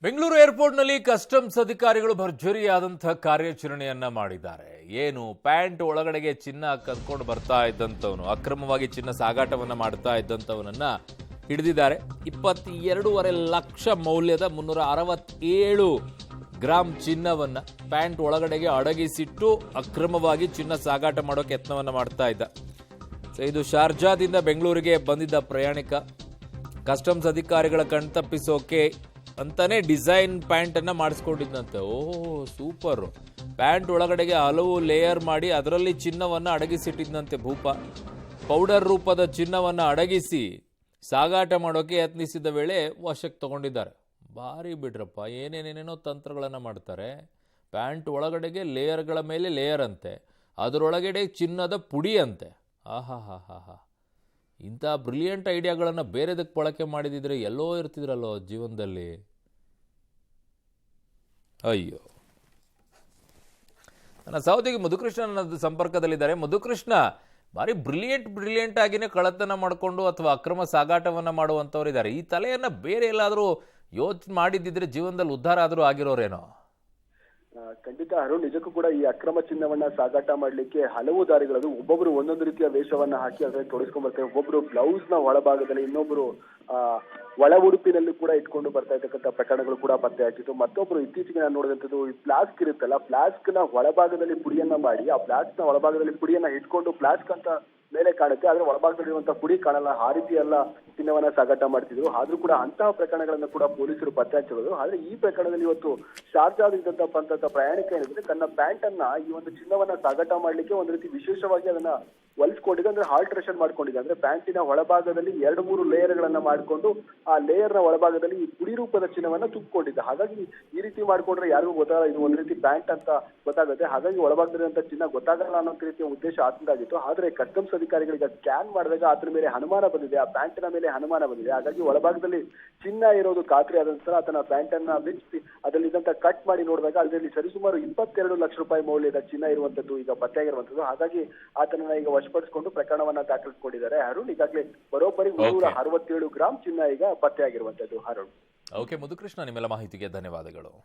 Bengaluru ಏರ್ಪೋರ್ಟ್ನಲ್ಲಿ customs ಅಧಿಕಾರಿಗಳು ಭರ್ಜರಿಯಾದಂತಹ ಕಾರ್ಯಾಚರಣೆಯನ್ನ ಮಾಡಿದ್ದಾರೆ. ಏನು ಪ್ಯಾಂಟ್ ಒಳಗಡೆಗೆ ಚಿನ್ನ ಕದ್ಕೊಂಡು ಬರ್ತಾ ಇದ್ದಂಥವನು, ಅಕ್ರಮವಾಗಿ ಚಿನ್ನ ಸಾಗಾಟವನ್ನ ಮಾಡ್ತಾ ಇದ್ದಂಥವನನ್ನ ಹಿಡಿದಿದ್ದಾರೆ. 22.5 ಲಕ್ಷ ಮೌಲ್ಯದ 367 ಗ್ರಾಂ ಚಿನ್ನವನ್ನ ಪ್ಯಾಂಟ್ ಒಳಗಡೆಗೆ ಅಡಗಿಸಿಟ್ಟು ಅಕ್ರಮವಾಗಿ ಚಿನ್ನ ಸಾಗಾಟ ಮಾಡೋಕೆ ಯತ್ನವನ್ನ ಮಾಡ್ತಾ ಇದ್ದ. ಇದು ಶಾರ್ಜಾದಿಂದ ಬೆಂಗಳೂರಿಗೆ ಬಂದಿದ್ದ ಪ್ರಯಾಣಿಕ. ಕಸ್ಟಮ್ಸ್ ಅಧಿಕಾರಿಗಳ ಕಣ್ತಪ್ಪಿಸೋಕೆ ಅಂತಾನೆ ಡಿಸೈನ್ ಪ್ಯಾಂಟ್ ಅನ್ನ ಮಾಡಿಸ್ಕೊಂಡಿದ್ದಂತೆ. ಓಹ್ ಸೂಪರ್. ಪ್ಯಾಂಟ್ ಒಳಗಡೆಗೆ ಹಲವು ಲೇಯರ್ ಮಾಡಿ ಅದರಲ್ಲಿ ಚಿನ್ನವನ್ನ ಅಡಗಿಸಿಟ್ಟಿದ್ದಂತೆ ಭೂಪ. ಪೌಡರ್ ರೂಪದ ಚಿನ್ನವನ್ನ ಅಡಗಿಸಿ ಸಾಗಾಟ ಮಾಡೋಕೆ ಯತ್ನಿಸಿದ ವೇಳೆ ವಶಕ್ಕೆ ತಗೊಂಡಿದ್ದಾರೆ. ಭಾರಿ ಬಿಡ್ರಪ್ಪ, ಏನೇನೇನೇನೋ ತಂತ್ರಗಳನ್ನು ಮಾಡ್ತಾರೆ. ಪ್ಯಾಂಟ್ ಒಳಗಡೆಗೆ ಲೇಯರ್ಗಳ ಮೇಲೆ ಲೇಯರ್ ಅಂತೆ, ಅದರೊಳಗಡೆ ಚಿನ್ನದ ಪುಡಿ ಅಂತೆ. ಆಹಾ ಹಾ ಹಾ ಹಾ, ಇಂಥ ಬ್ರಿಲಿಯಂಟ್ ಐಡಿಯಾಗಳನ್ನು ಬೇರೆದಕ್ಕೆ ಬಳಕೆ ಮಾಡಿದಿದ್ರೆ ಎಲ್ಲೋ ಇರ್ತಿದ್ರಲ್ಲೋ ಜೀವನದಲ್ಲಿ. ಅಯ್ಯೋ, ನನ್ನ ಸಹೋದರಿ ಮಧುಕೃಷ್ಣ ನನ್ನ ಸಂಪರ್ಕದಲ್ಲಿದ್ದಾರೆ. ಮಧುಕೃಷ್ಣ, ಭಾರಿ ಬ್ರಿಲಿಯಂಟ್ ಆಗಿನೇ ಕಳ್ಳತನ ಮಾಡಿಕೊಂಡು ಅಥವಾ ಅಕ್ರಮ ಸಾಗಾಟವನ್ನು ಮಾಡುವಂಥವ್ರು ಇದ್ದಾರೆ. ಈ ತಲೆಯನ್ನು ಬೇರೆ ಎಲ್ಲಾದರೂ ಯೋಚನೆ ಮಾಡಿದ್ದಿದ್ರೆ ಜೀವನದಲ್ಲಿ ಉದ್ಧಾರ ಆದರೂ ಆಗಿರೋರೇನೋ? ಖಂಡಿತ ಅರುಣ್, ನಿಜಕ್ಕೂ ಕೂಡ ಈ ಅಕ್ರಮ ಚಿನ್ನವನ್ನ ಸಾಗಾಟ ಮಾಡ್ಲಿಕ್ಕೆ ಹಲವು ದಾರಿಗಳದು. ಒಬ್ಬೊಬ್ರು ಒಂದೊಂದು ರೀತಿಯ ವೇಷವನ್ನ ಹಾಕಿ ಅದರಲ್ಲಿ ತೊಡಸ್ಕೊಂಡ್ ಬರ್ತಾರೆ. ಒಬ್ಬೊಬ್ರು ಬ್ಲೌಸ್ ನ ಒಳಭಾಗದಲ್ಲಿ, ಇನ್ನೊಬ್ರು ಒಳ ಉಡುಪಿನಲ್ಲಿ ಕೂಡ ಇಟ್ಕೊಂಡು ಬರ್ತಾ ಇರ್ತಕ್ಕಂಥ ಪ್ರಕರಣಗಳು ಕೂಡ ಪತ್ತೆ ಆಗ್ತಿತ್ತು. ಮತ್ತೊಬ್ರು ಇತ್ತೀಚೆಗೆ ನಾನು ನೋಡಿದಂಥದ್ದು, ಈ ಫ್ಲಾಸ್ಕ್ ಇರುತ್ತಲ್ಲ, ಫ್ಲಾಸ್ಕ್ ನ ಒಳಭಾಗದಲ್ಲಿ ಪುಡಿಯನ್ನ ಮಾಡಿ, ಆ ಫ್ಲಾಸ್ಕ್ ನ ಒಳಭಾಗದಲ್ಲಿ ಪುಡಿಯನ್ನ ಇಟ್ಕೊಂಡು ಫ್ಲಾಸ್ಕ್ ಅಂತ ಮೇಲೆ ಕಾಣುತ್ತೆ, ಆದ್ರೆ ಒಳಭಾಗದಲ್ಲಿರುವಂತಹ ಪುಡಿ ಕಾಣಲ್ಲ. ಆ ರೀತಿ ಎಲ್ಲ ಚಿನ್ನವನ್ನ ಸಾಗಾಟ ಮಾಡ್ತಿದ್ರು. ಆದ್ರೂ ಕೂಡ ಅಂತಹ ಪ್ರಕರಣಗಳನ್ನ ಕೂಡ ಪೊಲೀಸರು ಪತ್ತೆ ಹಚ್ಚಿರೋದು. ಆದ್ರೆ ಈ ಪ್ರಕರಣದಲ್ಲಿ ಇವತ್ತು ಶಾರ್ಜಾದಿಂದ ಪ್ರಯಾಣಿಕ ಏನಿದ್ರೆ ತನ್ನ ಪ್ಯಾಂಟ್ ಅನ್ನ ಈ ಒಂದು ಚಿನ್ನವನ್ನ ಸಾಗಾಟ ಮಾಡ್ಲಿಕ್ಕೆ ಒಂದು ರೀತಿ ವಿಶೇಷವಾಗಿ ಅದನ್ನ ಹೊಲಿಸ್ಕೊಂಡಿದೆ. ಅಂದ್ರೆ ಆಲ್ಟ್ರೇಷನ್ ಮಾಡ್ಕೊಂಡಿದೆ. ಅಂದ್ರೆ ಪ್ಯಾಂಟಿನ ಒಳಭಾಗದಲ್ಲಿ 2-3 ಲೇಯರ್ಗಳನ್ನ ಮಾಡಿಕೊಂಡು ಆ ಲೇಯರ್ ನ ಒಳಭಾಗದಲ್ಲಿ ಈ ಪುಡಿ ರೂಪದ ಚಿನ್ನವನ್ನ ತುಂಬಿಕೊಂಡಿದ್ದ. ಹಾಗಾಗಿ ಈ ರೀತಿ ಮಾಡ್ಕೊಂಡ್ರೆ ಯಾರಿಗೂ ಗೊತ್ತಾಗಲ್ಲ, ಇದು ಒಂದು ರೀತಿ ಪ್ಯಾಂಟ್ ಅಂತ ಗೊತ್ತಾಗುತ್ತೆ. ಹಾಗಾಗಿ ಒಳಭಾಗದಲ್ಲಿರುವಂತ ಚಿನ್ನ ಗೊತ್ತಾಗಲ್ಲ ಅನ್ನೋ ರೀತಿಯ ಉದ್ದೇಶ ಆತಂದಾಗಿತ್ತು. ಆದ್ರೆ ಕಸ್ಟಮ್ಸ್ ಅಧಿಕಾರಿಗಳಿಗೆ ಸ್ಕ್ಯಾನ್ ಮಾಡಿದಾಗ ಆತನ ಮೇಲೆ ಅನುಮಾನ ಬಂದಿದೆ, ಆ ಪ್ಯಾಂಟಿನ ಮೇಲೆ ಅನುಮಾನ ಬಂದಿದೆ. ಹಾಗಾಗಿ ಒಳಭಾಗದಲ್ಲಿ ಚಿನ್ನ ಇರೋದು ಖಾತ್ರಿ ಆದ ನಂತರ ಆತನ ಪ್ಯಾಂಟ್ ಅನ್ನ ಬಿಚ್ಚಿ ಅದರಲ್ಲಿದ್ದಂತ ಕಟ್ ಮಾಡಿ ನೋಡಿದಾಗ ಅದರಲ್ಲಿ ಸರಿಸುಮಾರು 22 ಲಕ್ಷ ರೂಪಾಯಿ ಮೌಲ್ಯದ ಚಿನ್ನ ಇರುವಂತದ್ದು ಈಗ ಪತ್ತೆಯಾಗಿರುವಂತದ್ದು. ಹಾಗಾಗಿ ಆತನನ್ನ ಈಗ ವಶಪಡಿಸಿಕೊಂಡು ಪ್ರಕರಣವನ್ನ ದಾಖಲಿಸಿಕೊಂಡಿದ್ದಾರೆ. ಅರುಣ್, ಈಗಾಗಲೇ ಬರೋಬ್ಬರಿ 367 ಗ್ರಾಂ ಚಿನ್ನ ಈಗ ಪತ್ತೆಯಾಗಿರುವಂತದ್ದು. ಅರುಣ್. ಓಕೆ ಮಧುಕೃಷ್ಣ, ನಿಮ್ಮೆಲ್ಲ ಮಾಹಿತಿಗೆ ಧನ್ಯವಾದಗಳು.